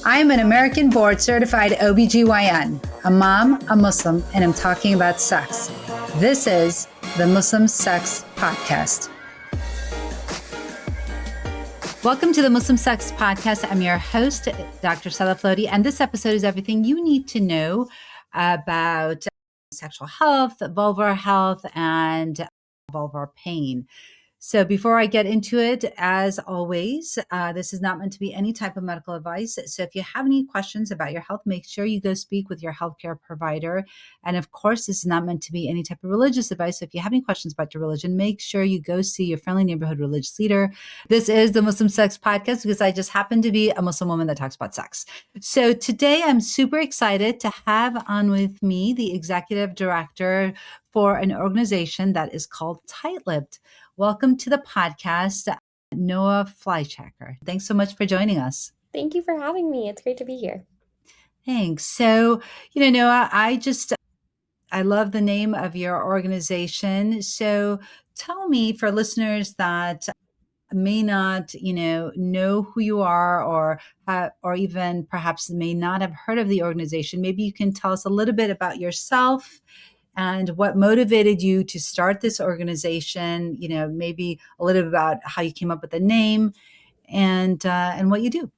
I'm an American board certified OBGYN, a mom, a Muslim, and I'm talking about sex. This is the Muslim Sex Podcast. Welcome to the Muslim Sex Podcast. I'm your host, Dr. Sadaf, and this episode is everything you need to know about sexual health, vulvar health, and vulvar pain. So before I get into it, as always, this is not meant to be any type of medical advice. So if you have any questions about your health, make sure you go speak with your healthcare provider. And of course, this is not meant to be any type of religious advice. So if you have any questions about your religion, make sure you go see your friendly neighborhood religious leader. This is the Muslim Sex Podcast because I just happen to be a Muslim woman that talks about sex. So today I'm super excited to have on with me the executive director for an organization that is called Tight-Lipped. Welcome to the podcast, Noa Fleischacker. Thanks so much for joining us. Thank you for having me. It's great to be here. Thanks. So, Noa, I love the name of your organization. So tell me, for listeners that may not, know who you are or even perhaps may not have heard of the organization, maybe you can tell us a little bit about yourself and what motivated you to start this organization, maybe a little bit about how you came up with the name and what you do.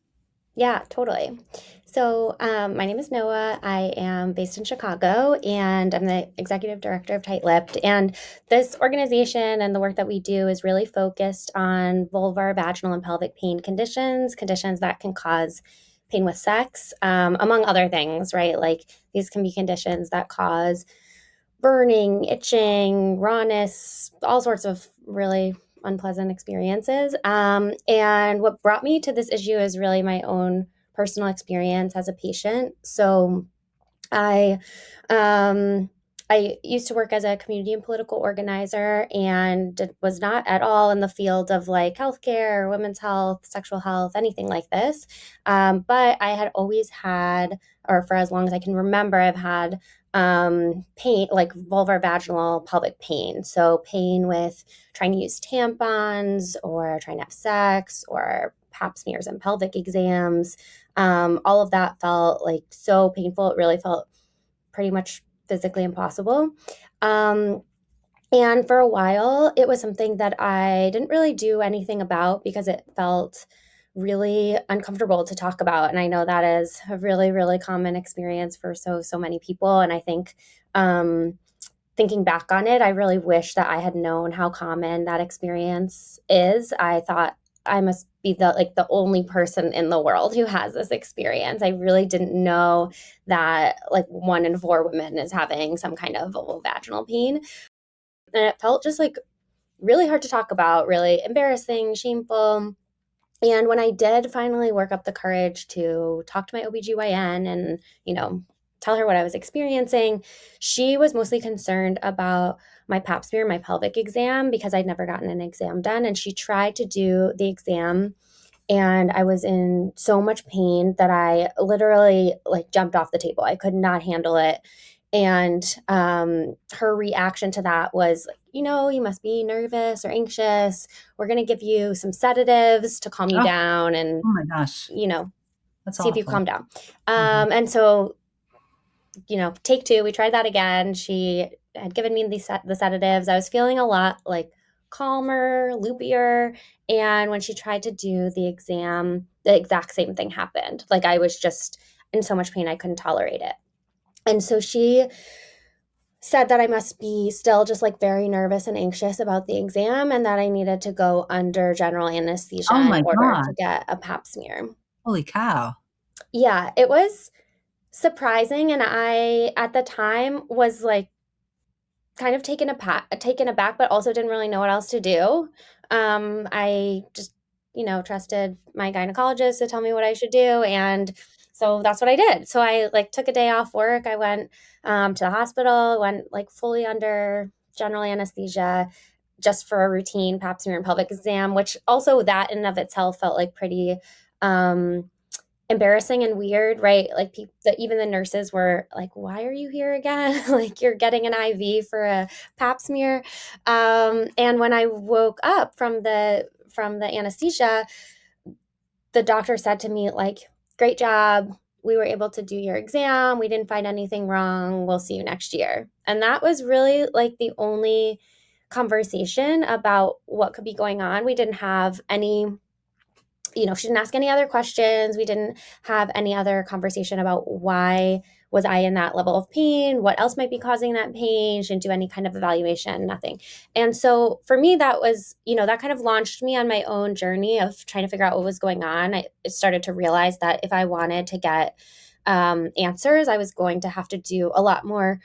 Yeah, totally. So my name is Noa. I am based in Chicago, and I'm the executive director of Tight-Lipped. And this organization and the work that we do is really focused on vulvar, vaginal, and pelvic pain conditions that can cause pain with sex, among other things, right? Like these can be conditions that cause burning, itching, rawness, all sorts of really unpleasant experiences. And what brought me to this issue is really my own personal experience as a patient. So I used to work as a community and political organizer and was not at all in the field of like healthcare, women's health, sexual health, anything like this. But I had always had, or for as long as I can remember, I've had pain, like vulvar, vaginal, pelvic pain. So pain with trying to use tampons or trying to have sex or pap smears and pelvic exams. All of that felt like so painful. It really felt pretty much physically impossible. And for a while, it was something that I didn't really do anything about because it felt really uncomfortable to talk about. And I know that is a really, really common experience for so many people. And I think thinking back on it, I really wish that I had known how common that experience is. I thought I must be the only person in the world who has this experience. I really didn't know that like 1 in 4 women is having some kind of vulvovaginal pain. And it felt just like really hard to talk about, really embarrassing, shameful. And when I did finally work up the courage to talk to my OBGYN and, tell her what I was experiencing, she was mostly concerned about my pap smear, my pelvic exam, because I'd never gotten an exam done. And she tried to do the exam and I was in so much pain that I literally like jumped off the table. I could not handle it. And her reaction to that was, you must be nervous or anxious. We're going to give you some sedatives to calm you down and, oh my gosh, That's see awful. If you calm down. And so, take 2, we tried that again. She had given me the sedatives. I was feeling a lot like calmer, loopier. And when she tried to do the exam, the exact same thing happened. Like I was just in so much pain, I couldn't tolerate it. And so she said that I must be still just like very nervous and anxious about the exam and that I needed to go under general anesthesia in order to get a pap smear. Holy cow. Yeah, it was surprising. And I, at the time, was like kind of taken aback, but also didn't really know what else to do. I just, trusted my gynecologist to tell me what I should do. And so that's what I did. So I like took a day off work. I went to the hospital, went like fully under general anesthesia just for a routine pap smear and pelvic exam, which also that in and of itself felt like pretty embarrassing and weird, right? Like even the nurses were like, why are you here again? Like you're getting an IV for a pap smear. And when I woke up from the anesthesia, the doctor said to me, like, great job. We were able to do your exam. We didn't find anything wrong. We'll see you next year. And that was really like the only conversation about what could be going on. We didn't have any, she didn't ask any other questions. We didn't have any other conversation about why was I in that level of pain? What else might be causing that pain? She didn't do any kind of evaluation, nothing. And so for me, that was, that kind of launched me on my own journey of trying to figure out what was going on. I started to realize that if I wanted to get answers, I was going to have to do a lot more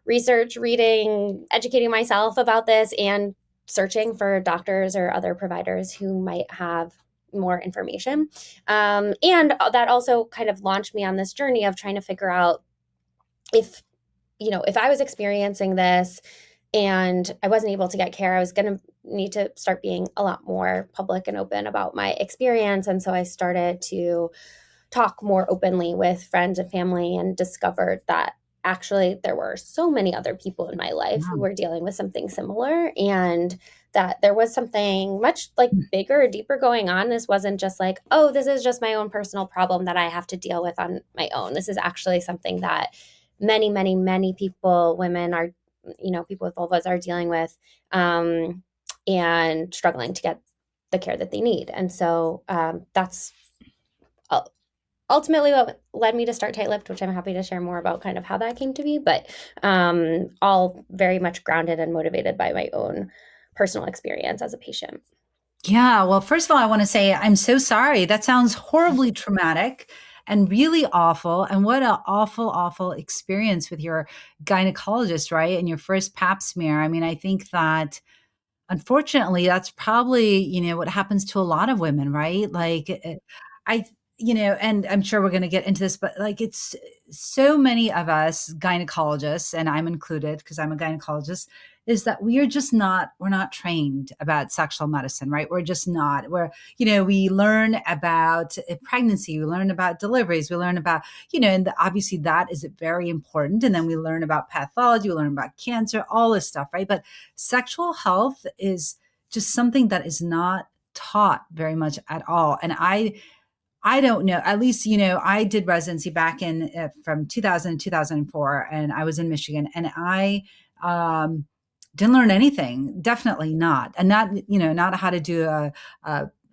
research, reading, educating myself about this, and searching for doctors or other providers who might have more information. And that also kind of launched me on this journey of trying to figure out if I was experiencing this and I wasn't able to get care, I was going to need to start being a lot more public and open about my experience. And so I started to talk more openly with friends and family, and discovered that actually there were so many other people in my life who were dealing with something similar, and that there was something much like bigger, deeper going on. This wasn't just like, oh, this is just my own personal problem that I have to deal with on my own. This is actually something that many, many, many people, women are, people with vulvas are dealing with, and struggling to get the care that they need. And so that's ultimately what led me to start Tight Lipped, which I'm happy to share more about kind of how that came to be, but all very much grounded and motivated by my own personal experience as a patient. Yeah. Well, first of all, I want to say I'm so sorry. That sounds horribly traumatic and really awful. And what an awful, awful experience with your gynecologist, right? And your first pap smear. I mean, I think that unfortunately, that's probably, what happens to a lot of women, right? Like, I, and I'm sure we're going to get into this, but like, it's so many of us gynecologists, and I'm included because I'm a gynecologist, is that we're not trained about sexual medicine, right? We're just not. We learn about pregnancy, we learn about deliveries, we learn about, and obviously that is very important. And then we learn about pathology, we learn about cancer, all this stuff, right? But sexual health is just something that is not taught very much at all. And I don't know, at least, I did residency back in from 2000 to 2004, and I was in Michigan, and I didn't learn anything, definitely not. And not how to do a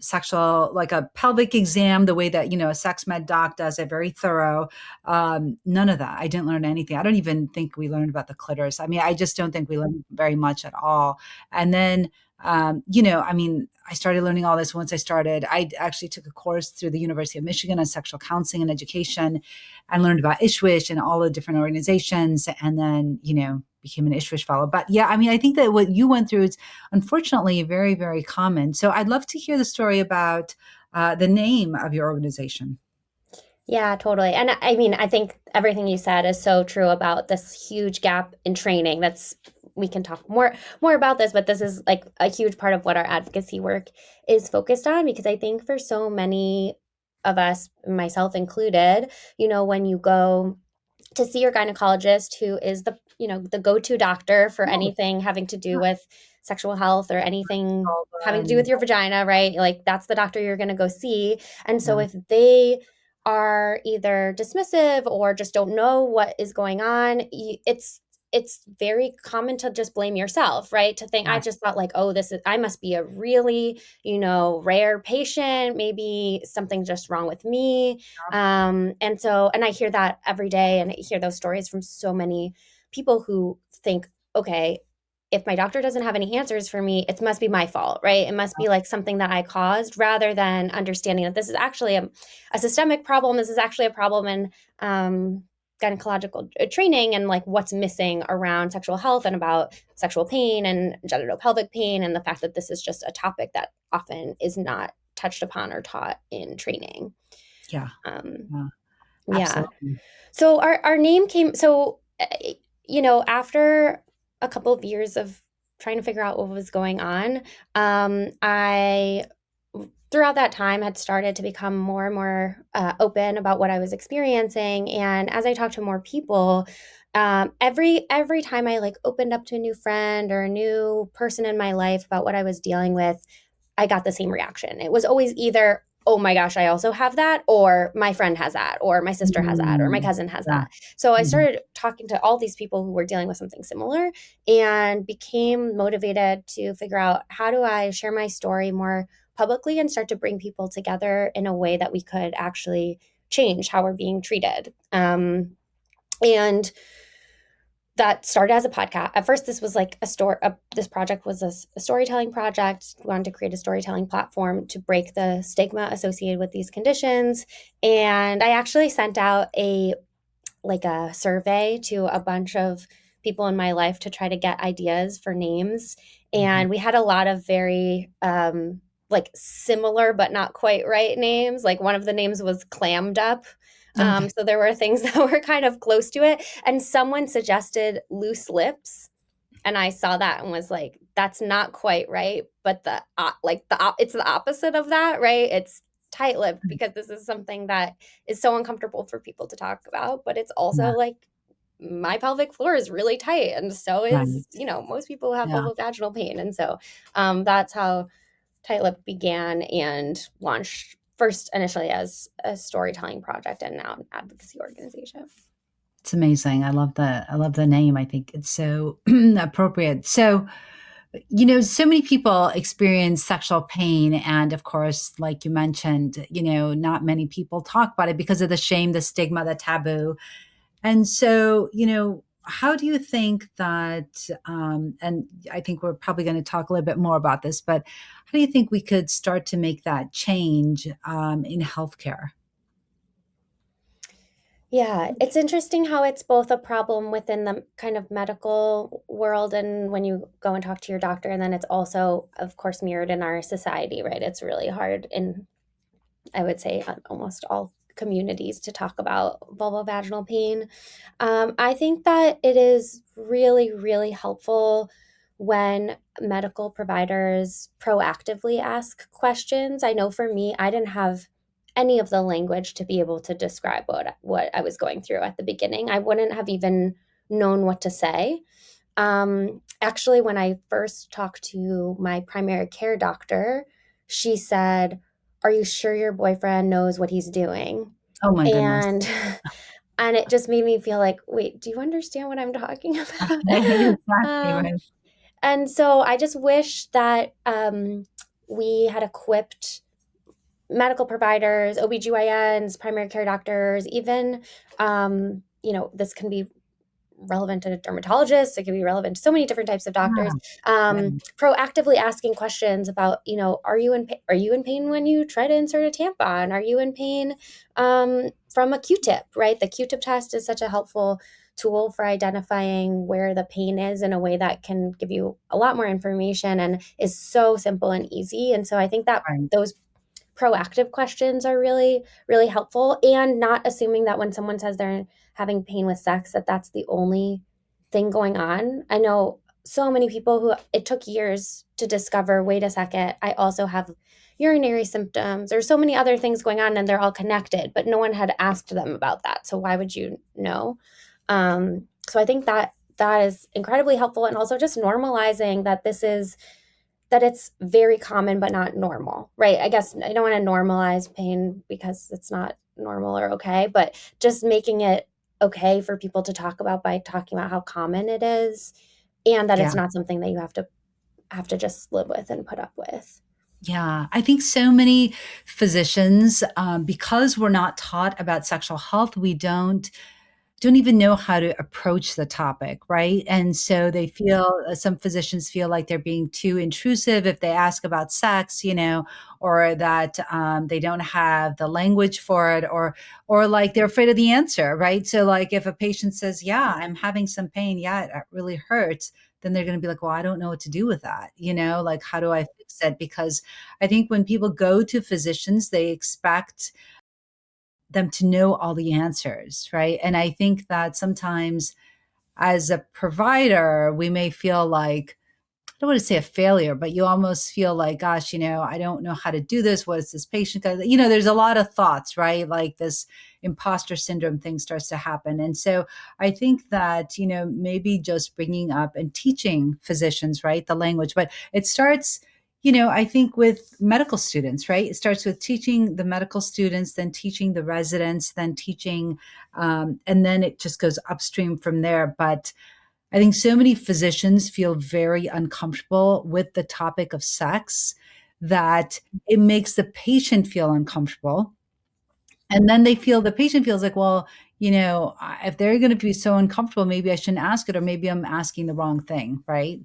sexual, like a pelvic exam, the way that, a sex med doc does it, very thorough. None of that. I didn't learn anything. I don't even think we learned about the clitoris. I mean, I just don't think we learned very much at all. And then, I started learning all this once I actually took a course through the University of Michigan on sexual counseling and education. I learned about ISHWISH and all the different organizations, and then, became an ISHWISH fellow. But yeah, I think that what you went through is unfortunately very, very common. So I'd love to hear the story about the name of your organization. Yeah, totally. And I mean, I think everything you said is so true about this huge gap in training. We can talk more about this, but this is like a huge part of what our advocacy work is focused on, because I think for so many of us, myself included, when you go to see your gynecologist, who is the go-to doctor for anything having to do with sexual health or anything having to do with your vagina, right? Like that's the doctor you're going to go see. And so if they are either dismissive or just don't know what is going on, it's very common to just blame yourself, right? To think, I just thought like, oh, I must be a really, rare patient. Maybe something's just wrong with me. And I hear that every day, and I hear those stories from so many people who think, okay, if my doctor doesn't have any answers for me, it must be my fault, right? It must be like something that I caused, rather than understanding that this is actually a systemic problem. This is actually a problem in gynecological training, and like what's missing around sexual health and about sexual pain and genitopelvic pain, and the fact that this is just a topic that often is not touched upon or taught in training. Yeah. Yeah. Absolutely. So our name came, after a couple of years of trying to figure out what was going on, I throughout that time had started to become more and more open about what I was experiencing. And as I talked to more people, every time I like opened up to a new friend or a new person in my life about what I was dealing with, I got the same reaction. It was always either, oh my gosh, I also have that, or my friend has that, or my sister has that, or my Mm, cousin has yeah. that. So I Mhm. started talking to all these people who were dealing with something similar and became motivated to figure out, how do I share my story more publicly and start to bring people together in a way that we could actually change how we're being treated. And that started as a podcast. At first, this was like a story. This project was a storytelling project. We wanted to create a storytelling platform to break the stigma associated with these conditions. And I actually sent out a survey to a bunch of people in my life to try to get ideas for names. Mhm. And we had a lot of very like similar but not quite right names. Like one of the names was clammed up. Okay. So there were things that were kind of close to it. And someone suggested loose lips. And I saw that and was like, that's not quite right. But it's the opposite of that, right? It's tight lipped, because this is something that is so uncomfortable for people to talk about. But it's also Yeah. like, my pelvic floor is really tight. And so is, Right. most people have Yeah. vulvovaginal pain. And so that's how tight lip began and launched first initially as a storytelling project and now an advocacy organization. It's amazing. I love the name. I think it's so appropriate. So, so many people experience sexual pain. And of course, like you mentioned, not many people talk about it because of the shame, the stigma, the taboo. And so, how do you think that, and I think we're probably going to talk a little bit more about this, but how do you think we could start to make that change in healthcare? Yeah, it's interesting how it's both a problem within the kind of medical world and when you go and talk to your doctor, and then it's also, of course, mirrored in our society, right? It's really hard in, I would say, almost all communities to talk about vulvovaginal pain. I think that it is really, really helpful when medical providers proactively ask questions. I know for me, I didn't have any of the language to be able to describe what I was going through at the beginning. I wouldn't have even known what to say. Actually, when I first talked to my primary care doctor, she said, "Are you sure your boyfriend knows what he's doing?" Oh my goodness. And and it just made me feel like, wait, do you understand what I'm talking about? Exactly um, right. and so I just wish that we had equipped medical providers, OBGYNs, primary care doctors, even, this can be relevant to dermatologists. It can be relevant to so many different types of doctors. Yeah. Right. Proactively asking questions about, are you in pain when you try to insert a tampon? Are you in pain from a Q-tip? Right, the Q-tip test is such a helpful tool for identifying where the pain is in a way that can give you a lot more information and is so simple and easy. And so I think that Right. those proactive questions are really, really helpful, and not assuming that when someone says they're having pain with sex, that that's the only thing going on. I know so many people who it took years to discover, wait a second, I also have urinary symptoms or so many other things going on, and they're all connected, but no one had asked them about that. So why would you know? So I think that that is incredibly helpful, and also just normalizing that it's very common but not normal, right? I guess I don't want to normalize pain because it's not normal or okay, but just making it okay for people to talk about by talking about how common it is, and that Yeah. it's not something that you have to just live with and put up with. Yeah, I think so many physicians, because we're not taught about sexual health, we don't even know how to approach the topic, right? And so they feel some physicians feel like they're being too intrusive if they ask about sex, or that they don't have the language for it, or like they're afraid of the answer, right? So like if a patient says, "Yeah, I'm having some pain. Yeah, it really hurts," then they're going to be like, "Well, I don't know what to do with that. Like how do I fix it?" Because I think when people go to physicians, they expect them to know all the answers, right? And I think that sometimes as a provider, we may feel like, I don't want to say a failure, but you almost feel like, gosh, I don't know how to do this. What is this patient got? There's a lot of thoughts, right? Like this imposter syndrome thing starts to happen. And so I think that, maybe just bringing up and teaching physicians, right, the language, but it starts I think with medical students, right? It starts with teaching the medical students, then teaching the residents, then teaching, and then it just goes upstream from there. But I think so many physicians feel very uncomfortable with the topic of sex that it makes the patient feel uncomfortable. And then the patient feels like, well, if they're going to be so uncomfortable, maybe I shouldn't ask it, or maybe I'm asking the wrong thing, right?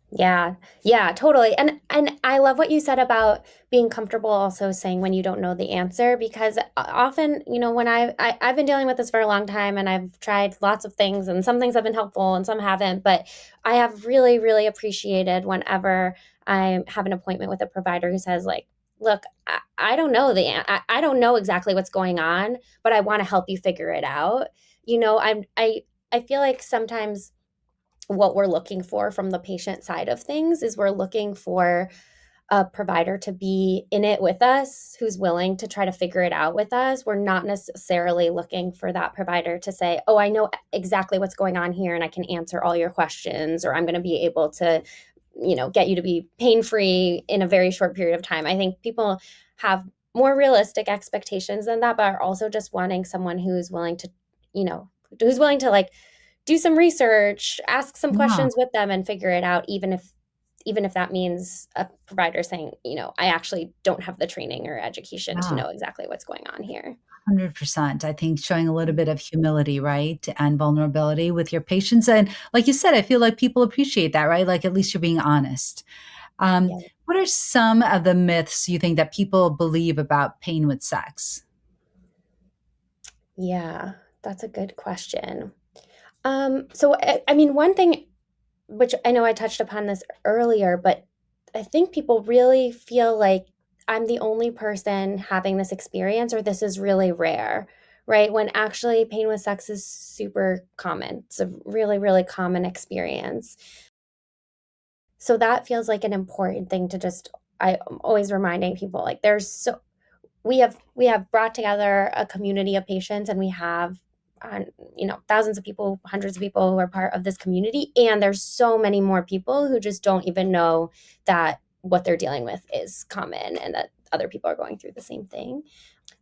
Yeah. Yeah, totally. And I love what you said about being comfortable also saying when you don't know the answer, because often, when I've been dealing with this for a long time, and I've tried lots of things, and some things have been helpful and some haven't, but I have really, really appreciated whenever I have an appointment with a provider who says, like, look, I don't know I don't know exactly what's going on, but I want to help you figure it out. I feel like sometimes what we're looking for from the patient side of things is we're looking for a provider to be in it with us, who's willing to try to figure it out with us. We're not necessarily looking for that provider to say, oh, I know exactly what's going on here and I can answer all your questions, or I'm going to be able to, get you to be pain free in a very short period of time. I think people have more realistic expectations than that, but are also just wanting someone who's willing to, like do some research, ask some Yeah. questions with them and figure it out, even if that means a provider saying, I actually don't have the training or education to Yeah. know exactly what's going on here. 100%. I think showing a little bit of humility, right? And vulnerability with your patients. And like you said, I feel like people appreciate that, right? Like at least you're being honest. Yeah. What are some of the myths you think that people believe about pain with sex? Yeah, that's a good question. So I mean, one thing which I know I touched upon this earlier, but I think people really feel like I'm the only person having this experience, or this is really rare, right? When actually pain with sex is super common. It's a really, really common experience. So that feels like an important thing to just, I'm always reminding people, like, we have brought together a community of patients, and we have thousands of people, hundreds of people who are part of this community, and there's so many more people who just don't even know that what they're dealing with is common, and that other people are going through the same thing.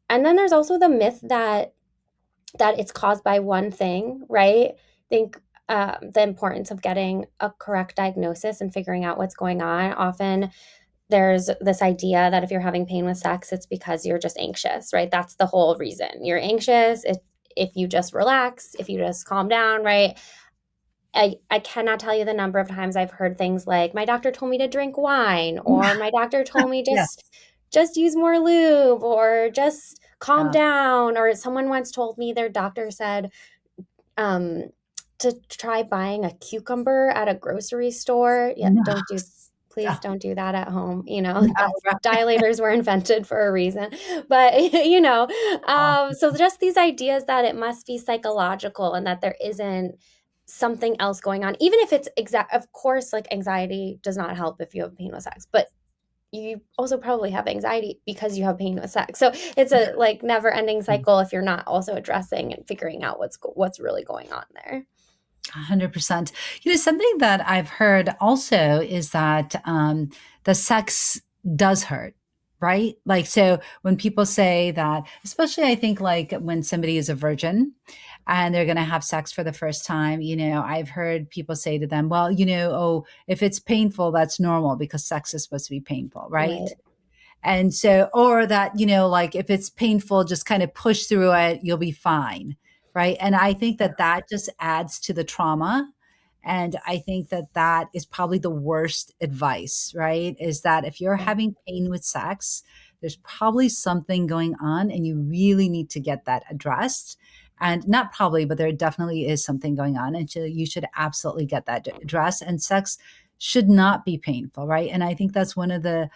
And then there's also the myth that it's caused by one thing, right? I think the importance of getting a correct diagnosis and figuring out what's going on. Often there's this idea that if you're having pain with sex, it's because you're just anxious, right? That's the whole reason. You're anxious. If you just relax, if you just calm down, right? I cannot tell you the number of times I've heard things like, my doctor told me to drink wine, or my doctor told me Yes. just use more lube, or just calm Yeah. down, or someone once told me their doctor said, um, to try buying a cucumber at a grocery store. Yeah, No. please Yeah. don't do that at home. No, That's right. dilators were invented for a reason. But, so just these ideas that it must be psychological and that there isn't something else going on, even if it's of course, like, anxiety does not help if you have pain with sex, but you also probably have anxiety because you have pain with sex. So it's a like never ending cycle if you're not also addressing and figuring out what's really going on there. 100%. Something that I've heard also is that the sex does hurt, right? Like, so when people say that, especially I think like when somebody is a virgin and they're going to have sex for the first time, I've heard people say to them, well, oh, if it's painful, that's normal because sex is supposed to be painful, Right. right? And so, or that, like if it's painful, just kind of push through it, you'll be fine. Right. And I think Yeah. that that just adds to the trauma. And I think that that is probably the worst advice, right? Is that if you're Yeah. having pain with sex, there's probably something going on and you really need to get that addressed. And not probably, but there definitely is something going on. And so you should absolutely get that addressed. And sex should not be painful, right? And I think that's one of the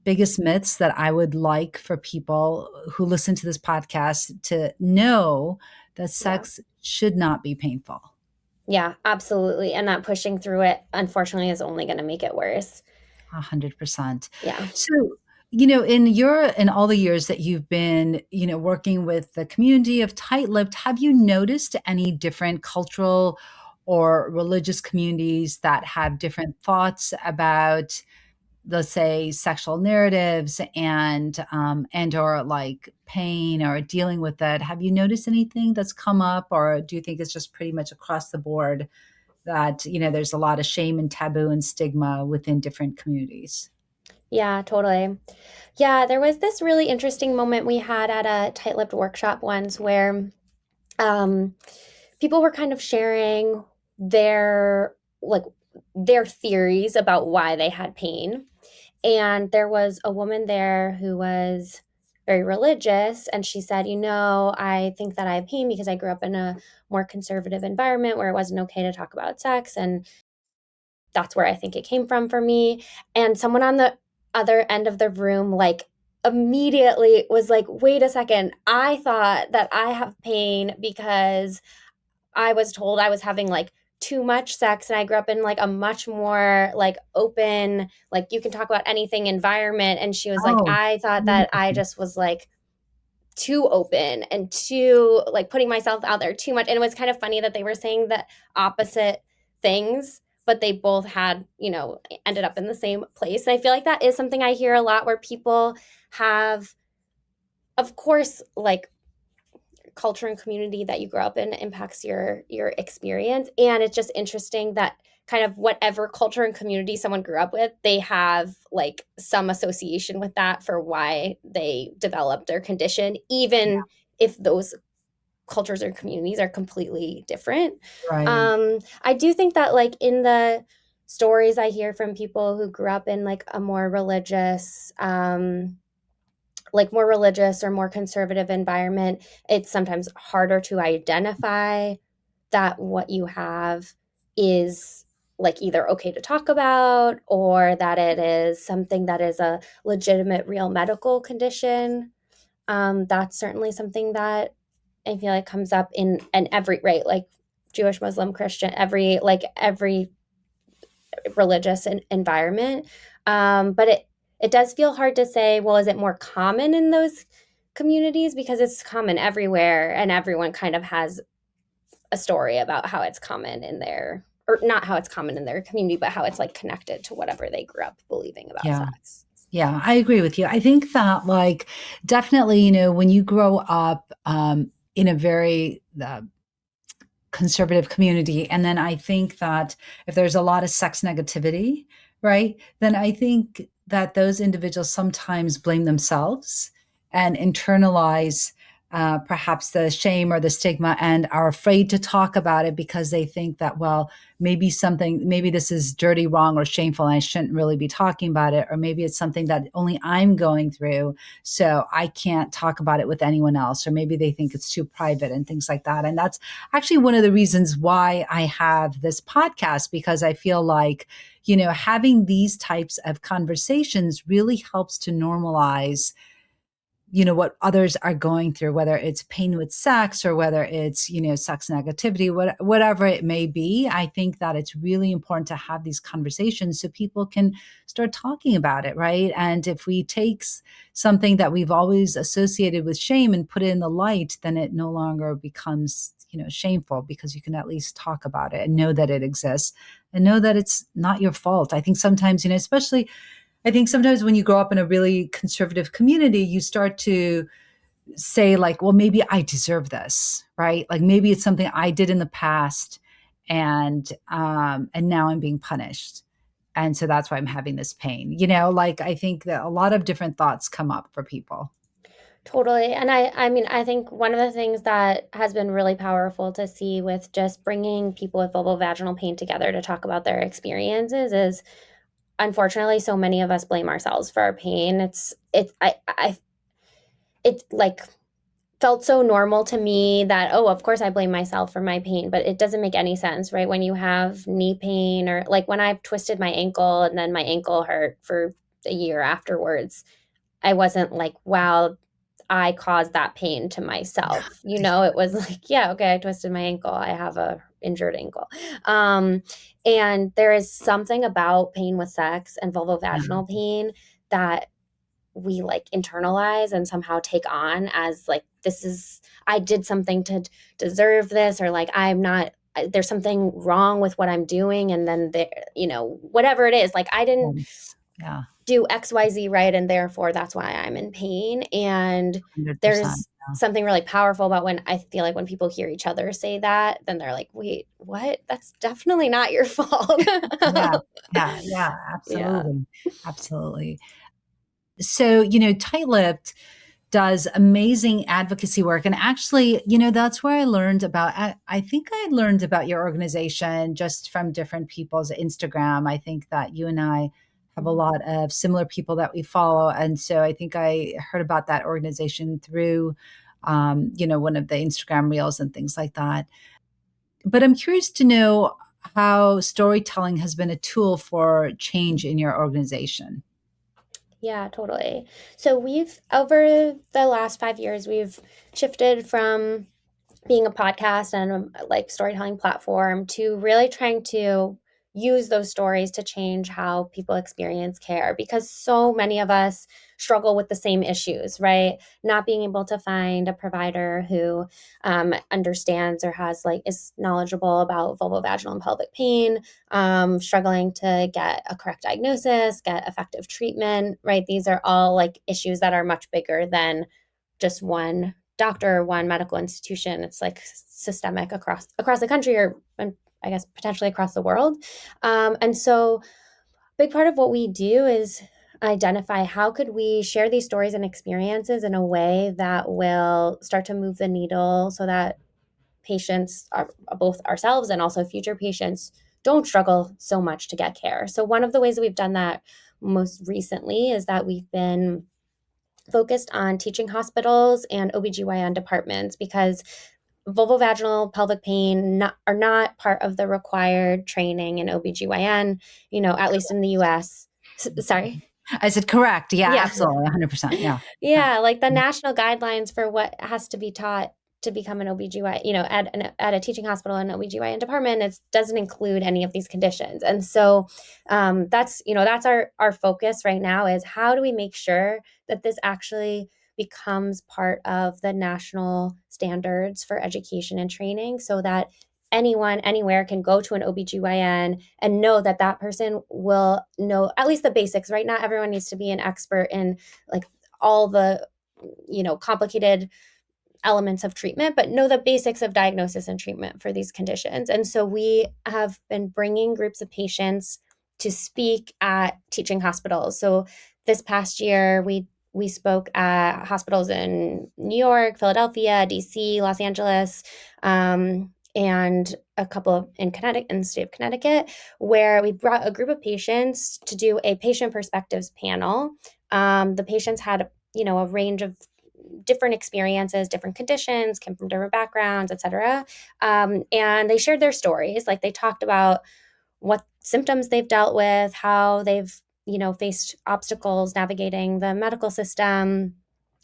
biggest myths that I would like for people who listen to this podcast to know that Yeah. sex should not be painful. Yeah, absolutely. And that pushing through it, unfortunately, is only going to make it worse. 100%. Yeah. So, in all the years that you've been, working with the community of tight-lipped, have you noticed any different cultural or religious communities that have different thoughts about let's say sexual narratives and or like pain or dealing with that, have you noticed anything that's come up, or do you think it's just pretty much across the board that, there's a lot of shame and taboo and stigma within different communities? Yeah, totally. Yeah, there was this really interesting moment we had at a tight-lipped workshop once where um, people were kind of sharing their like their theories about why they had pain. And there was a woman there who was very religious, and she said, I think that I have pain because I grew up in a more conservative environment where it wasn't okay to talk about sex, and that's where I think it came from for me. And someone on the other end of the room, like, immediately was like, wait a second, I thought that I have pain because I was told I was having like too much sex, and I grew up in like a much more like open, like you can talk about anything environment. And she was like, Oh, I thought that I interesting. just was like too open and too like putting myself out there too much. And it was kind of funny that they were saying the opposite things, but they both had, ended up in the same place. And I feel like that is something I hear a lot where people have, of course, like culture and community that you grow up in impacts your experience. And it's just interesting that kind of whatever culture and community someone grew up with, they have like some association with that for why they developed their condition, even if those cultures or communities are completely different. Right. I do think that like in the stories I hear from people who grew up in like a more religious or more conservative environment, it's sometimes harder to identify that what you have is like either okay to talk about or that it is something that is a legitimate real medical condition. That's certainly something that I feel like comes up in every, right, like Jewish, Muslim, Christian, every religious environment. But it does feel hard to say, well, is it more common in those communities? Because it's common everywhere, and everyone kind of has a story about how it's common in their, or not how it's common in their community, but how it's like connected to whatever they grew up believing about Yeah. sex. Yeah, I agree with you. I think that, like, definitely, when you grow up in a very conservative community, and then I think that if there's a lot of sex negativity, right, then I think that those individuals sometimes blame themselves and internalize perhaps the shame or the stigma and are afraid to talk about it because they think that, well, maybe this is dirty, wrong, or shameful, and I shouldn't really be talking about it. Or maybe it's something that only I'm going through, so I can't talk about it with anyone else. Or maybe they think it's too private and things like that. And that's actually one of the reasons why I have this podcast, because I feel like, having these types of conversations really helps to normalize what others are going through, whether it's pain with sex or whether it's sex negativity, whatever it may be. I think that it's really important to have these conversations so people can start talking about it, right? And if we take something that we've always associated with shame and put it in the light, then it no longer becomes shameful, because you can at least talk about it and know that it exists and know that it's not your fault. I think sometimes, especially, I think sometimes when you grow up in a really conservative community, you start to say, like, well, maybe I deserve this, right? Like maybe it's something I did in the past, and now I'm being punished. And so that's why I'm having this pain. Like, I think that a lot of different thoughts come up for people. Totally. And I mean, I think one of the things that has been really powerful to see with just bringing people with vulvovaginal pain together to talk about their experiences is, unfortunately, so many of us blame ourselves for our pain. It like felt so normal to me that, oh, of course I blame myself for my pain, but it doesn't make any sense, right? When you have knee pain, or like when I've twisted my ankle and then my ankle hurt for a year afterwards, I wasn't like, wow, I caused that pain to myself. It was like, yeah, okay, I twisted my ankle. I have a injured ankle. Um, and there is something about pain with sex and Yeah. vulvovaginal pain that we like internalize and somehow take on as like, I did something to deserve this, or like, there's something wrong with what I'm doing. And then there, whatever it is, like I didn't, Yes. Yeah. do XYZ right, and therefore that's why I'm in pain. And 100%. there's something really powerful about when I feel like when people hear each other say that, then they're like, wait, what? That's definitely not your fault. Yeah. Yeah. Yeah. Yeah. Absolutely. Absolutely. So, Tight-Lipped does amazing advocacy work. And actually, that's where I learned about, I think I learned about your organization just from different people's Instagram. I think that you and I have a lot of similar people that we follow. And so I think I heard about that organization through, one of the Instagram reels and things like that. But I'm curious to know how storytelling has been a tool for change in your organization. Yeah, totally. So we've, over the last 5 years, we've shifted from being a podcast and like storytelling platform to really trying to use those stories to change how people experience care, because so many of us struggle with the same issues, right? Not being able to find a provider who understands or has like is knowledgeable about vulvovaginal and pelvic pain, struggling to get a correct diagnosis, get effective treatment, right? These are all like issues that are much bigger than just one doctor or one medical institution. It's like systemic across the country, or I guess potentially across the world. And so big part of what we do is identify how could we share these stories and experiences in a way that will start to move the needle so that patients are both ourselves and also future patients don't struggle so much to get care. So one of the ways that we've done that most recently is that we've been focused on teaching hospitals and OBGYN departments, because vulvovaginal pelvic pain are not part of the required training in OBGYN, at least in the US. Sorry. I said, correct. Yeah, Yeah. absolutely. 100%. Yeah. Yeah. Yeah, like the national guidelines for what has to be taught to become an OBGYN, at a teaching hospital and OBGYN department, it doesn't include any of these conditions. And so that's our focus right now, is how do we make sure that this actually becomes part of the national standards for education and training, so that anyone anywhere can go to an OBGYN and know that that person will know at least the basics, right? Not everyone needs to be an expert in like all the complicated elements of treatment, but know the basics of diagnosis and treatment for these conditions. And so we have been bringing groups of patients to speak at teaching hospitals. So this past year, we spoke at hospitals in New York, Philadelphia, DC, Los Angeles, and a couple in Connecticut, in the state of Connecticut, where we brought a group of patients to do a patient perspectives panel. The patients had a range of different experiences, different conditions, came from different backgrounds, et cetera. And they shared their stories. Like they talked about what symptoms they've dealt with, how they've, faced obstacles navigating the medical system,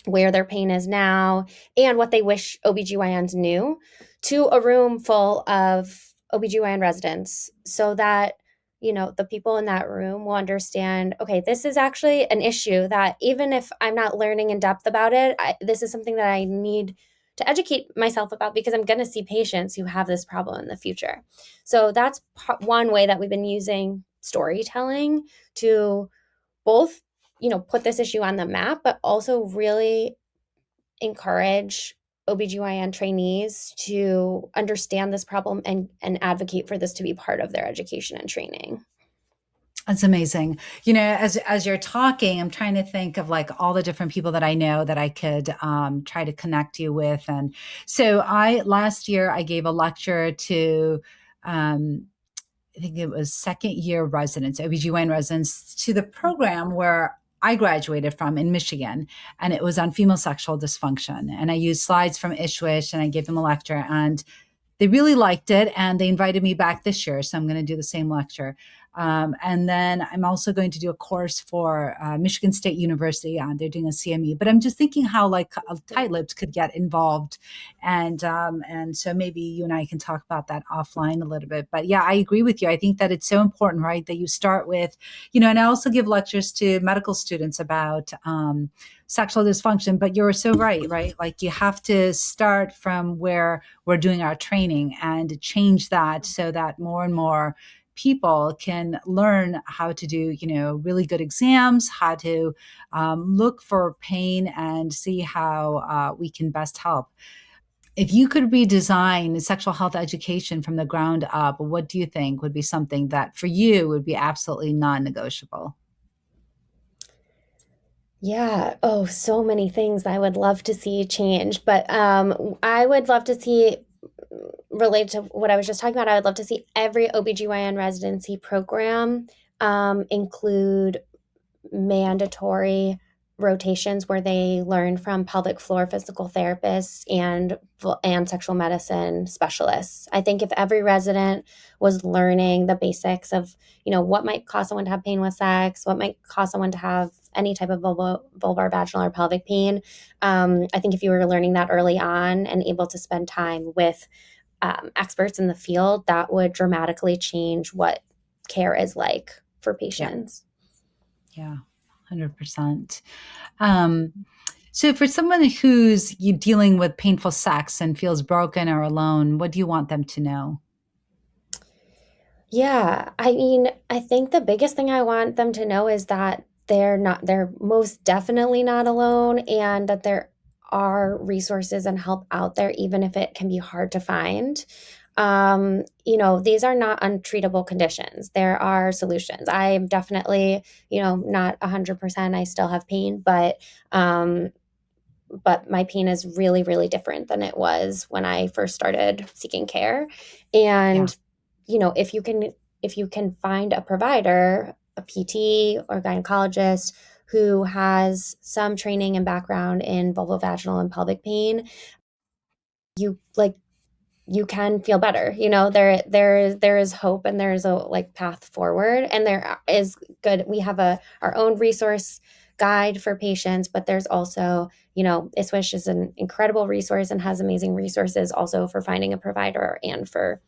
where their pain is now, and what they wish OBGYNs knew, to a room full of OBGYN residents, so that the people in that room will understand, okay, this is actually an issue that even if I'm not learning in depth about it, this is something that I need to educate myself about, because I'm going to see patients who have this problem in the future. So that's one way that we've been using storytelling to both, put this issue on the map, but also really encourage OBGYN trainees to understand this problem and advocate for this to be part of their education and training. That's amazing. As you're talking, I'm trying to think of like all the different people that I know that I could try to connect you with. And so last year I gave a lecture to, I think it was second year residents, OBGYN residents, to the program where I graduated from in Michigan, and it was on female sexual dysfunction. And I used slides from Ishwish, and I gave them a lecture, and they really liked it, and they invited me back this year. So I'm going to do the same lecture. And then I'm also going to do a course for Michigan State University. They're doing a CME, but I'm just thinking how like Tight-Lipped could get involved. And so maybe you and I can talk about that offline a little bit. But yeah, I agree with you. I think that it's so important, right? That you start with, and I also give lectures to medical students about sexual dysfunction, but you're so right? Like you have to start from where we're doing our training and change that so that more and more people can learn how to do, really good exams, how to look for pain and see how we can best help. If you could redesign sexual health education from the ground up, what do you think would be something that for you would be absolutely non-negotiable? Yeah. Oh, so many things I would love to see change, but I would love to see, related to what I was just talking about, I would love to see every OBGYN residency program include mandatory rotations where they learn from pelvic floor physical therapists and sexual medicine specialists. I think if every resident was learning the basics of, what might cause someone to have pain with sex, what might cause someone to have any type of vulvar, vaginal, or pelvic pain, I think if you were learning that early on and able to spend time with experts in the field, that would dramatically change what care is like for Yeah, patients. yeah, 100%. Um, so for someone who's dealing with painful sex and feels broken or alone, what do you want them to know? Yeah, I mean, I think the biggest thing I want them to know is that they're most definitely not alone, and that there are resources and help out there, even if it can be hard to find. These are not untreatable conditions. There are solutions. I'm definitely, not 100%. I still have pain, but my pain is really, really different than it was when I first started seeking care. Yeah, And, if you can find a provider, a PT or gynecologist who has some training and background in vulvovaginal and pelvic pain, you like you can feel better. There is hope, and there is a path forward, and there is good. We have our own resource guide for patients, but there's also, ISWISH is an incredible resource and has amazing resources also for finding a provider and for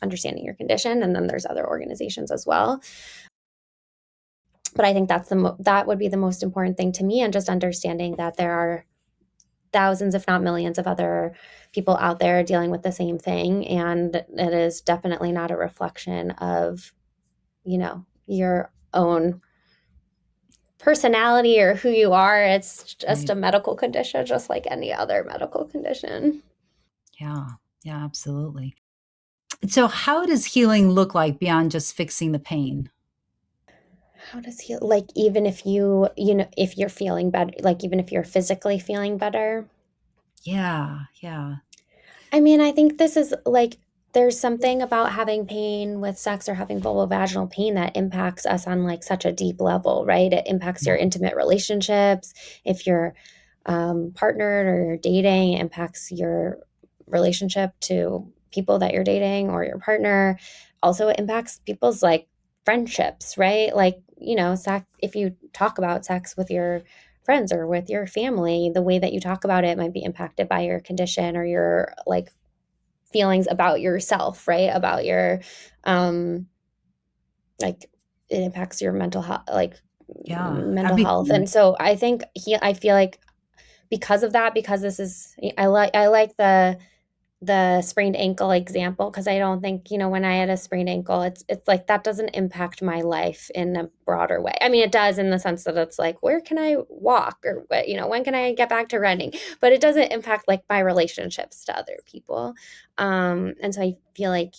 understanding your condition. And then there's other organizations as well. But I think that would be the most important thing to me, and just understanding that there are thousands, if not millions, of other people out there dealing with the same thing. And it is definitely not a reflection of, your own personality or who you are. It's just right. a medical condition, just like any other medical condition. Yeah, yeah, absolutely. So how does healing look like beyond just fixing the pain? How does he, like, even if if you're feeling better, like, even if you're physically feeling better? Yeah, yeah, I mean, I think this is like, there's something about having pain with sex or having vulvovaginal pain that impacts us on like such a deep level, right? It impacts yeah, your intimate relationships. If you're partnered or you're dating, it impacts your relationship to people that you're dating or your partner. Also, it impacts people's like friendships, right? Like, sex, if you talk about sex with your friends or with your family, the way that you talk about it might be impacted by your condition or your like feelings about yourself, right? About your um like it impacts your mental health, like yeah, mental health. everything. And so I feel like because of that, because this is I like the sprained ankle example, because I don't think, when I had a sprained ankle, it's like that doesn't impact my life in a broader way. I mean, it does in the sense that it's like, where can I walk, or what, when can I get back to running? But it doesn't impact like my relationships to other people. And so I feel like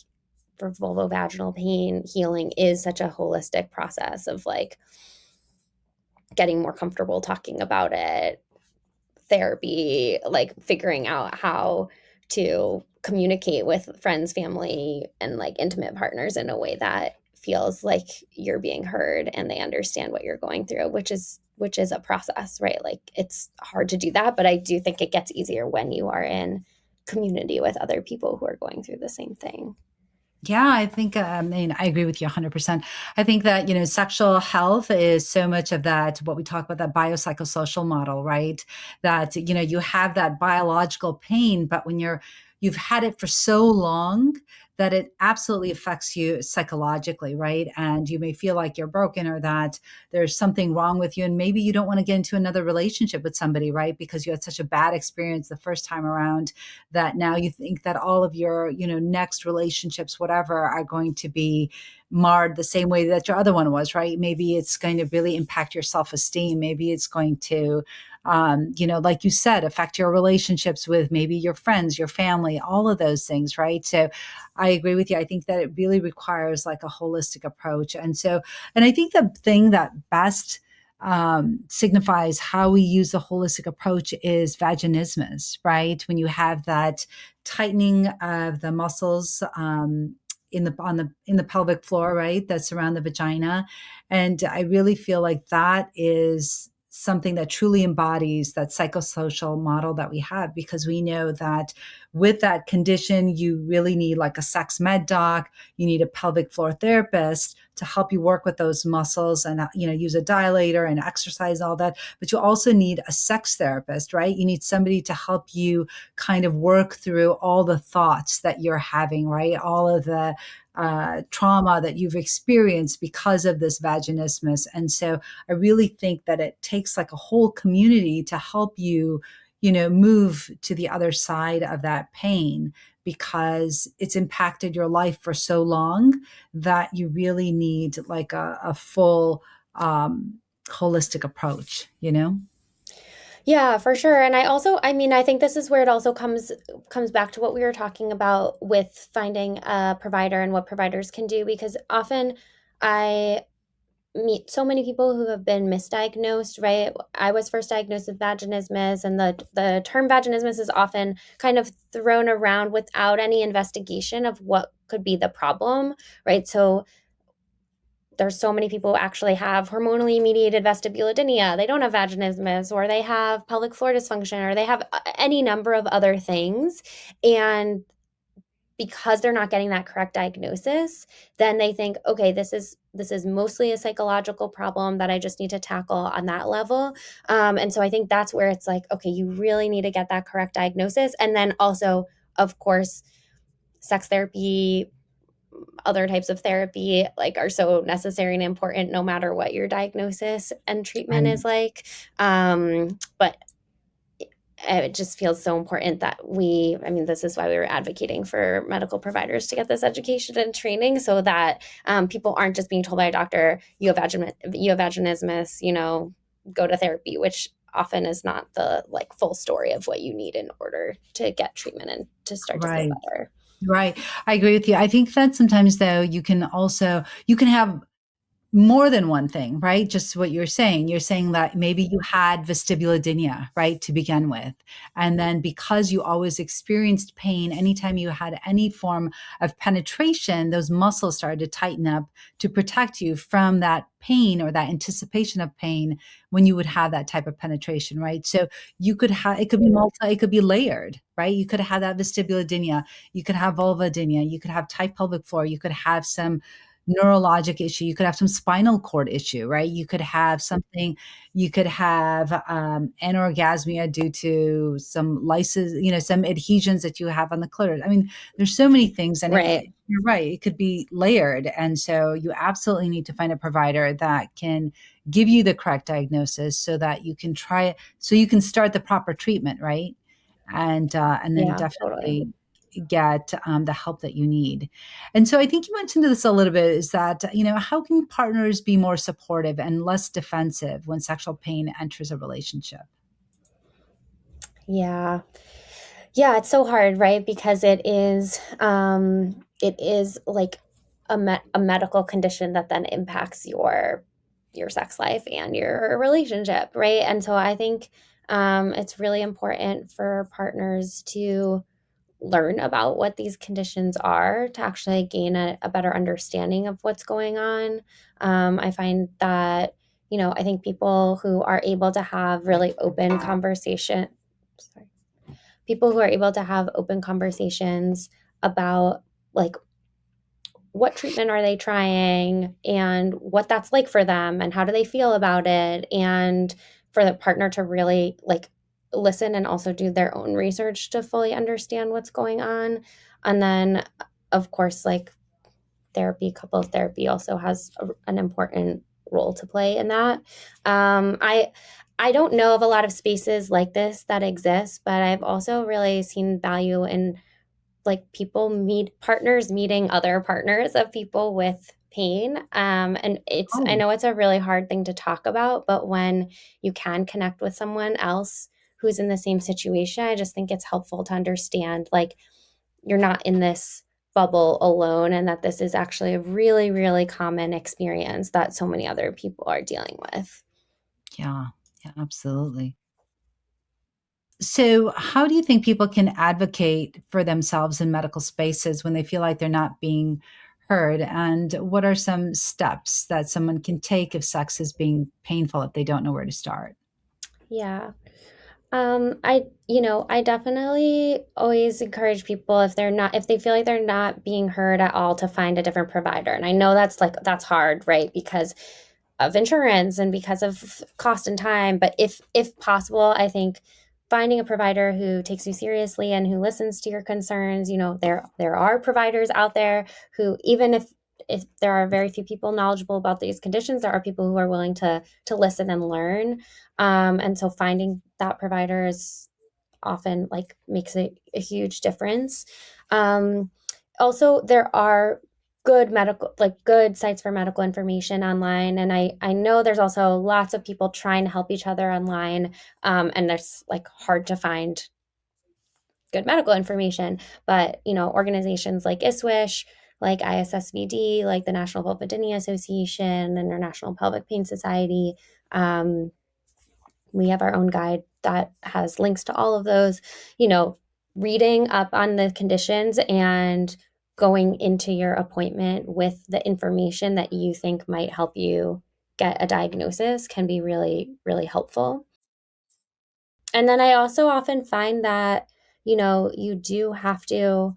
for vulvovaginal pain, healing is such a holistic process of like getting more comfortable talking about it, therapy, like figuring out how to communicate with friends, family, and like intimate partners in a way that feels like you're being heard and they understand what you're going through, which is a process, right? Like it's hard to do that, but I do think it gets easier when you are in community with other people who are going through the same thing. Yeah, I think, I mean, I agree with you 100%. I think that, sexual health is so much of that, what we talk about, that biopsychosocial model, right? That, you have that biological pain, but when you're you've had it for so long that it absolutely affects you psychologically, right? And you may feel like you're broken or that there's something wrong with you. And maybe you don't want to get into another relationship with somebody, right? Because you had such a bad experience the first time around that now you think that all of your, next relationships, whatever, are going to be marred the same way that your other one was, right? Maybe it's going to really impact your self-esteem. Maybe it's going to, like you said, affect your relationships with maybe your friends, your family, all of those things, right? So I agree with you. I think that it really requires like a holistic approach. And I think the thing that best signifies how we use the holistic approach is vaginismus, right? When you have that tightening of the muscles in the pelvic floor, right, that surround the vagina, and I really feel like that is something that truly embodies that psychosocial model that we have, because we know that with that condition, you really need like a sex med doc, you need a pelvic floor therapist to help you work with those muscles and use a dilator and exercise, all that. But you also need a sex therapist, right? You need somebody to help you kind of work through all the thoughts that you're having, right? All of the trauma that you've experienced because of this vaginismus. And so I really think that it takes like a whole community to help you, move to the other side of that pain, because it's impacted your life for so long that you really need like a full holistic approach. Yeah, for sure. And I think this is where it also comes back to what we were talking about with finding a provider and what providers can do, because often I meet so many people who have been misdiagnosed, right? I was first diagnosed with vaginismus, and the term vaginismus is often kind of thrown around without any investigation of what could be the problem, right? So there's so many people who actually have hormonally mediated vestibulodynia. They don't have vaginismus, or they have pelvic floor dysfunction, or they have any number of other things. And because they're not getting that correct diagnosis, then they think, okay, this is mostly a psychological problem that I just need to tackle on that level. And so I think that's where it's like, okay, you really need to get that correct diagnosis. And then also, of course, sex therapy, other types of therapy, like, are so necessary and important no matter what your diagnosis and treatment Right. is like. But it just feels so important that this is why we were advocating for medical providers to get this education and training, so that people aren't just being told by a doctor, you have vaginismus, go to therapy, which often is not the like full story of what you need in order to get treatment and to start to feel Right. better. Right. I agree with you. I think that sometimes though you can have more than one thing, right? Just what you're saying. You're saying that maybe you had vestibulodynia, right, to begin with. And then because you always experienced pain, anytime you had any form of penetration, those muscles started to tighten up to protect you from that pain or that anticipation of pain when you would have that type of penetration, right? So you could have, it could be layered, right? You could have that vestibulodynia, you could have vulvodynia, you could have tight pelvic floor, you could have some neurologic issue, you could have some spinal cord issue, right? You could have something, you could have anorgasmia due to some lysis, some adhesions that you have on the clitoris. I mean, there's so many things, and Right. you're right, it could be layered. And so you absolutely need to find a provider that can give you the correct diagnosis so that you can so you can start the proper treatment, right? And then Yeah, totally. definitely get the help that you need. And so I think you mentioned this a little bit, is that, how can partners be more supportive and less defensive when sexual pain enters a relationship? Yeah. Yeah, it's so hard, right? Because it is like a medical condition that then impacts your sex life and your relationship, right? And so I think it's really important for partners to learn about what these conditions are, to actually gain a better understanding of what's going on. I find that, I think people who are able to have really open conversation, sorry, people who are able to have open conversations about like what treatment are they trying and what that's like for them and how do they feel about it, and for the partner to really like listen and also do their own research to fully understand what's going on. And then, of course, like therapy, couples therapy also has an important role to play in that. I don't know of a lot of spaces like this that exist, but I've also really seen value in like people meet partners meeting other partners of people with pain. And I Oh, know it's a really hard thing to talk about, but when you can connect with someone else who's in the same situation, I just think it's helpful to understand like you're not in this bubble alone, and that this is actually a really, really common experience that so many other people are dealing with. yeah. Yeah, absolutely. So, how do you think people can advocate for themselves in medical spaces when they feel like they're not being heard? And what are some steps that someone can take if sex is being painful if they don't know where to start? Yeah. I definitely always encourage people if they feel like they're not being heard at all to find a different provider. And I know that's hard, right? Because of insurance and because of cost and time. But if possible, I think finding a provider who takes you seriously and who listens to your concerns, there are providers out there who, even if there are very few people knowledgeable about these conditions, there are people who are willing to listen and learn. And so finding that provider is often like makes a huge difference. Um, Also, there are good sites for medical information online, and I know there's also lots of people trying to help each other online, and there's like hard to find good medical information. But organizations like ISWISH, like ISSVD, like the National Vulvodynia Association, International Pelvic Pain Society. Um, we have our own guide that has links to all of those. You know, Reading up on the conditions and going into your appointment with the information that you think might help you get a diagnosis can be really, really helpful. And then I also often find that, you do have to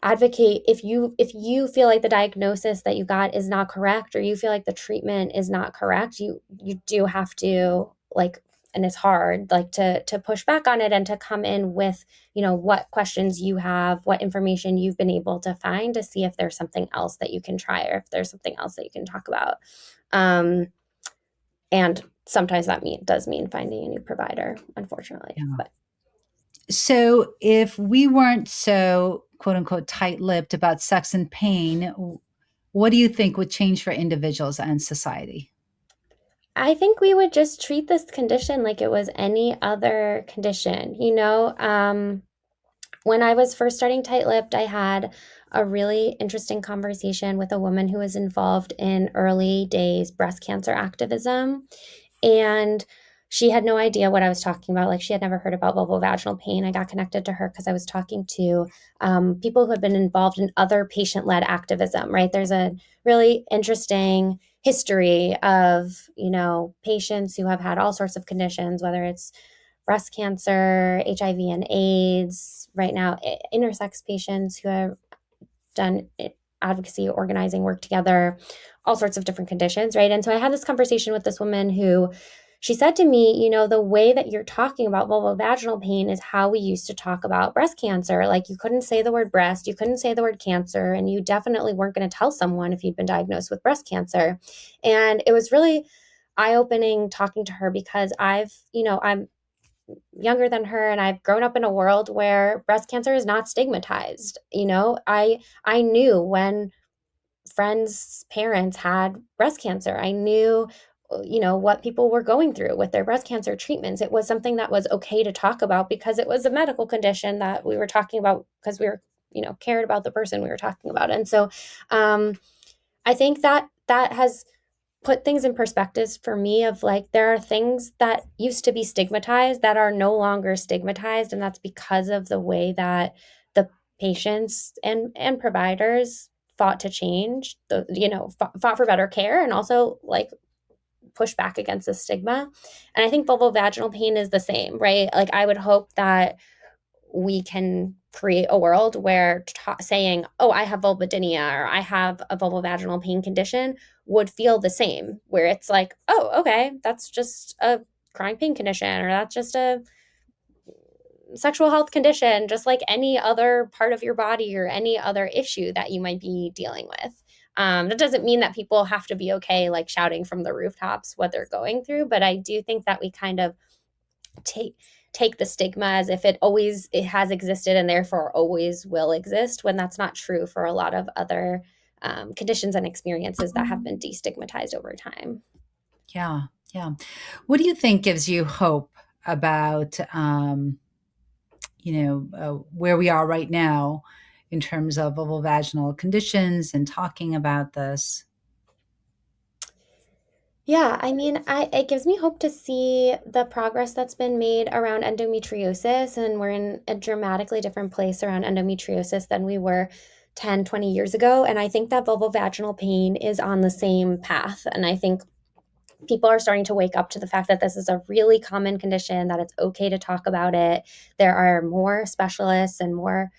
advocate if you feel like the diagnosis that you got is not correct, or you feel like the treatment is not correct. You do have to like, and it's hard, like to push back on it and to come in with what questions you have, what information you've been able to find, to see if there's something else that you can try, or if there's something else that you can talk about. Um, and sometimes does mean finding a new provider, unfortunately. Yeah. But So, if we weren't so quote unquote tight lipped about sex and pain, what do you think would change for individuals and society? I think we would just treat this condition like it was any other condition. When I was first starting Tight Lipped, I had a really interesting conversation with a woman who was involved in early days breast cancer activism. And she had no idea what I was talking about. Like, she had never heard about vulvovaginal pain. I got connected to her because I was talking to people who had been involved in other patient led activism, right? There's a really interesting history of, patients who have had all sorts of conditions, whether it's breast cancer, HIV and AIDS, right now, intersex patients who have done advocacy, organizing work together, all sorts of different conditions, right? And so I had this conversation with this woman who she said to me, the way that you're talking about vulvovaginal pain is how we used to talk about breast cancer. Like, you couldn't say the word breast, you couldn't say the word cancer, and you definitely weren't going to tell someone if you'd been diagnosed with breast cancer. And it was really eye-opening talking to her, because I'm younger than her, and I've grown up in a world where breast cancer is not stigmatized. I knew when friends' parents had breast cancer. I knew what people were going through with their breast cancer treatments. It was something that was okay to talk about because it was a medical condition that we were talking about, because we were cared about the person we were talking about. And so I think that has put things in perspectives for me, of like, there are things that used to be stigmatized that are no longer stigmatized, and that's because of the way that the patients and providers fought to change fought for better care, and also like push back against the stigma. And I think vulvovaginal pain is the same, right? Like, I would hope that we can create a world where saying, oh, I have vulvodynia, or I have a vulvovaginal pain condition, would feel the same, where it's like, oh, okay, that's just a chronic pain condition, or that's just a sexual health condition, just like any other part of your body or any other issue that you might be dealing with. That doesn't mean that people have to be okay, like shouting from the rooftops what they're going through, but I do think that we kind of take the stigma as if it has existed and therefore always will exist, when that's not true for a lot of other conditions and experiences that have been destigmatized over time. Yeah. Yeah. What do you think gives you hope about, where we are right now in terms of vulvovaginal conditions and talking about this? Yeah, I mean, it gives me hope to see the progress that's been made around endometriosis, and we're in a dramatically different place around endometriosis than we were 10, 20 years ago. And I think that vulvovaginal pain is on the same path. And I think people are starting to wake up to the fact that this is a really common condition, that it's okay to talk about it. There are more specialists and more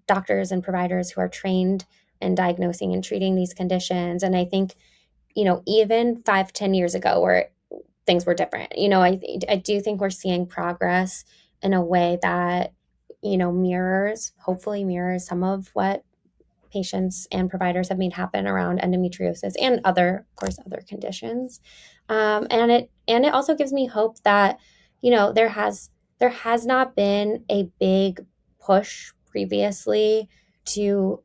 doctors and providers who are trained in diagnosing and treating these conditions. And I think, even 5, 10 years ago, where things were different, I do think we're seeing progress in a way that, hopefully mirrors some of what patients and providers have made happen around endometriosis and of course, other conditions. And it also gives me hope that, there has not been a big push previously to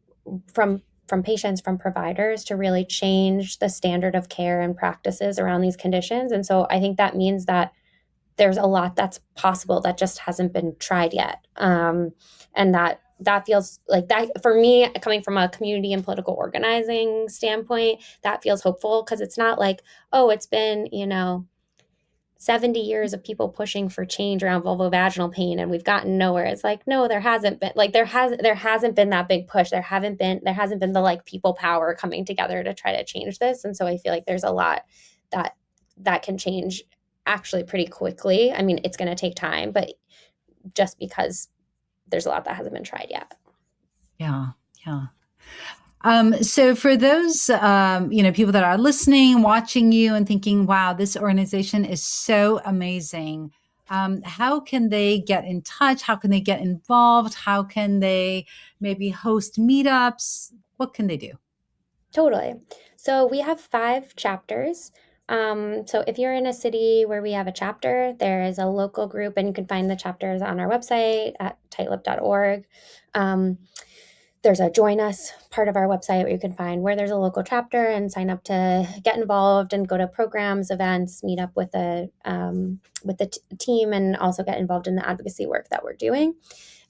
from patients, from providers, to really change the standard of care and practices around these conditions. And so I think that means that there's a lot that's possible that just hasn't been tried yet. And that feels like, that for me, coming from a community and political organizing standpoint, that feels hopeful, because it's not like, oh, it's been 70 years of people pushing for change around vulvovaginal pain and we've gotten nowhere. It's like, no, there hasn't been. Like, there hasn't been that big push. There hasn't been the, like, people power coming together to try to change this. And so I feel like there's a lot that can change actually pretty quickly. I mean, it's going to take time, but just because there's a lot that hasn't been tried yet. Yeah. Yeah. So for those, people that are listening, watching you and thinking, wow, this organization is so amazing. How can they get in touch? How can they get involved? How can they maybe host meetups? What can they do? Totally. So we have 5 chapters. So if you're in a city where we have a chapter, there is a local group, and you can find the chapters on our website at tightlip.org. There's a join us part of our website where you can find where there's a local chapter and sign up to get involved and go to programs, events, meet up with the team, and also get involved in the advocacy work that we're doing.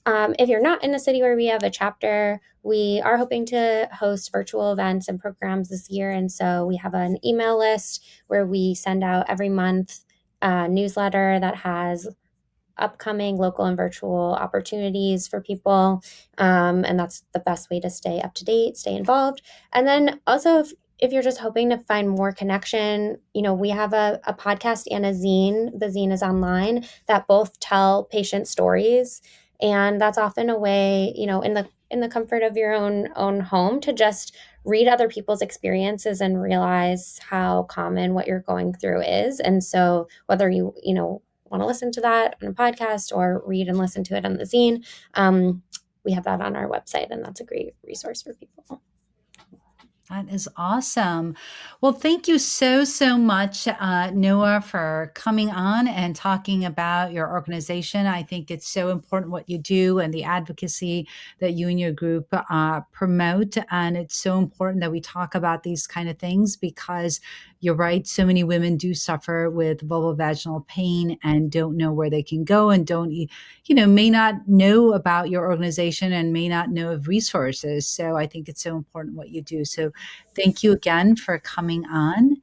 If you're not in a city where we have a chapter, we are hoping to host virtual events and programs this year. And so we have an email list where we send out every month a newsletter that has upcoming local and virtual opportunities for people. And that's the best way to stay up to date, stay involved. And then also, if you're just hoping to find more connection, we have a podcast and a zine. The zine is online, that both tell patient stories. And that's often a way, in the comfort of your own home, to just read other people's experiences and realize how common what you're going through is. And so whether you want to listen to that on a podcast or read and listen to it on the zine, we have that on our website, and that's a great resource for people. That is awesome. Well, thank you so, so much, Noa, for coming on and talking about your organization. I think it's so important what you do and the advocacy that you and your group promote. And it's so important that we talk about these kind of things, because you're right, so many women do suffer with vulvovaginal pain and don't know where they can go, and may not know about your organization and may not know of resources. So I think it's so important what you do. So thank you again for coming on.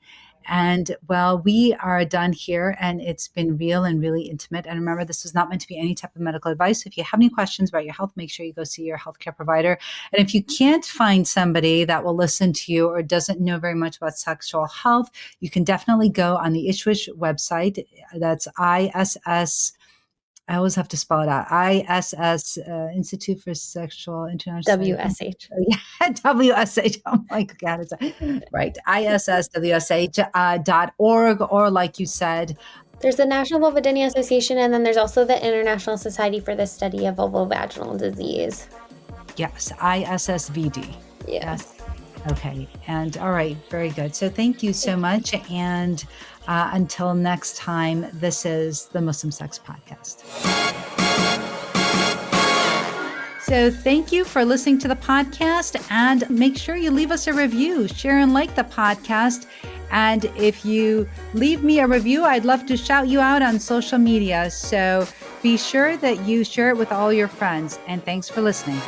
And well, we are done here, and it's been real and really intimate. And remember, this was not meant to be any type of medical advice. If you have any questions about your health, make sure you go see your healthcare provider. And if you can't find somebody that will listen to you or doesn't know very much about sexual health, you can definitely go on the ISSWSH website. That's ISS. I always have to spell it out. ISS, Institute for Sexual International. WSH. Yeah, WSH. Oh my God, it's right. ISSWSH.org, or like you said, There's the National Vulvodynia Association, and then there's also the International Society for the Study of Vulvovaginal Disease. Yes, ISSVD. Yes. Okay. And all right, very good. So thank you so much. And until next time, this is the Muslim Sex Podcast. So thank you for listening to the podcast, and make sure you leave us a review, share and like the podcast. And if you leave me a review, I'd love to shout you out on social media. So be sure that you share it with all your friends. And thanks for listening.